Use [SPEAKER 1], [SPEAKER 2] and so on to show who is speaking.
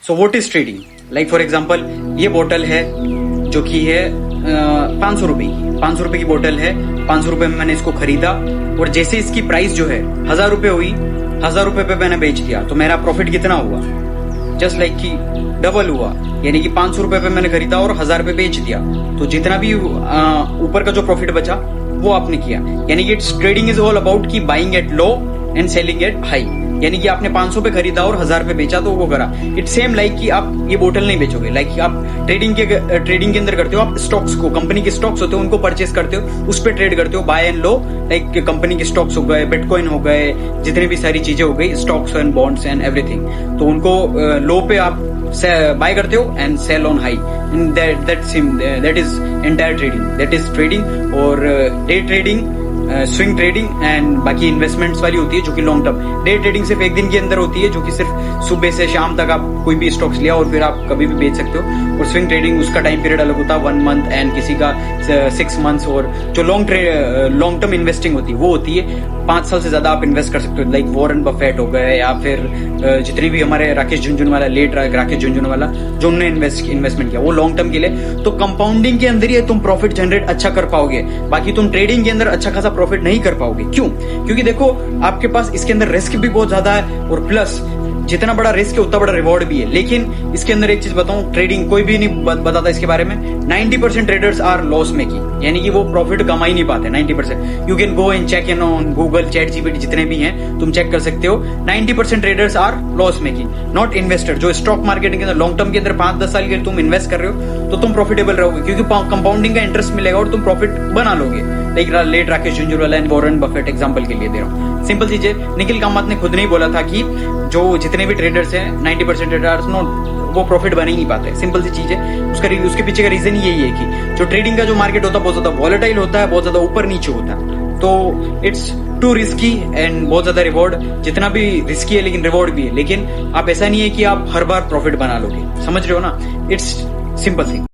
[SPEAKER 1] So what is trading? Like for example ये बोतल है जो कि है 500 रुपए की, 500 रुपए की बोतल है, 500 रुपए में मैंने इसको खरीदा और जैसे इसकी प्राइस जो है 1000 रुपए हुई, 1000 रुपए पे मैंने बेच दिया, तो मेरा प्रॉफिट कितना हुआ? जस्ट लाइक कि डबल हुआ, यानी कि 500 रुपए पे मैंने खरीदा और 1000 पे बेच दिया, तो जितना भी ऊपर का जो प्रॉफिट बचा वो आपने किया। यानी कि it's trading is all about की buying at low and selling at high, यानी कि आपने 500 पे खरीदा और 1000 पे बेचा तो वो करा। इट सेम लाइक कि आप ये बोतल नहीं बेचोगे, लाइक आप ट्रेडिंग के अंदर करते हो, आप स्टॉक्स को, कंपनी के स्टॉक्स होते हो उनको परचेस करते हो, उस पर ट्रेड करते हो, बाय एंड लो, लाइक कंपनी के स्टॉक्स हो गए, बिटकॉइन हो गए, जितने भी सारी चीजें हो गई, stocks and bonds and everything, तो उनको लो पे आप बाय करते हो and sell on high. That is entire trading, that is trading. और day trading, swing trading and बाकी इन्वेस्टमेंट्स वाली होती है जो कि लॉन्ग टर्म। डे ट्रेडिंग सिर्फ एक दिन के अंदर होती है जो कि सिर्फ सुबह से शाम तक आप कोई भी स्टॉक्स लिया और फिर आप कभी भी बेच सकते हो। और स्विंग ट्रेडिंग उसका टाइम पीरियड अलग होता है, 1 मंथ एंड किसी का 6 मंथ्स। और जो लॉन्ग टर्म इन्वेस्टिंग होती है वो होती है 5 साल से ज्यादा आप इन्वेस्ट कर सकते हो, लाइक वॉरेन बफेट हो गए या फिर जितने भी हमारे राकेश झुनझुनवाला, लेट राकेश झुनझुनवाला, जो उन्होंने इन्वेस्टमेंट किया वो लॉन्ग टर्म के लिए। तो कंपाउंडिंग के अंदर ही तुम प्रॉफिट जनरेट अच्छा कर पाओगे, बाकी तुम ट्रेडिंग के अंदर अच्छा खासा प्रॉफिट नहीं कर पाओगे। क्यों? क्योंकि देखो आपके पास इसके अंदर रिस्क भी बहुत ज्यादा है और प्लस जितना बड़ा रिस्क है उतना बड़ा रिवॉर्ड भी है। लेकिन इसके अंदर एक चीज बताऊं, ट्रेडिंग कोई भी नहीं बताता इसके बारे में, 90% ट्रेडर्स आर लॉस मेकिंग, यानी कि वो प्रॉफिट कमा ही नहीं पाते 90%। You can go and check in on Google, chat GPT, जितने भी हैं तुम चेक कर सकते हो, 90% traders are loss making, not investor. जो स्टॉक मार्केटिंग के अंदर लॉन्ग टर्म के अंदर 5-10 साल के तुम इन्वेस्ट कर रहे हो तो तुम प्रॉफिटेबल रहोगे, क्योंकि कंपाउंडिंग का इंटरेस्ट मिलेगा और तुम प्रॉफिट बना लोगे। Like let Rakesh Jhunjhunwala and Warren Buffett example के लिए दे रहा हूँ। सिंपल चीज है, निखिल कामत ने खुद नहीं बोला था कि जो जितने भी ट्रेडर्स हैं 90% ट्रेडर्स वो प्रॉफिट बना ही नहीं पाते। सिंपल सी चीज है, उसके पीछे का रीजन यही है कि जो ट्रेडिंग का जो मार्केट होता है बहुत ज्यादा वॉलेटाइल होता है, बहुत ज्यादा ऊपर नीचे होता है, तो इट्स टू रिस्की एंड बहुत ज्यादा रिवॉर्ड, जितना भी रिस्की है लेकिन रिवॉर्ड भी है। लेकिन आप ऐसा नहीं है कि आप हर बार प्रॉफिट बना लोगे, समझ रहे हो ना? It's simple thing.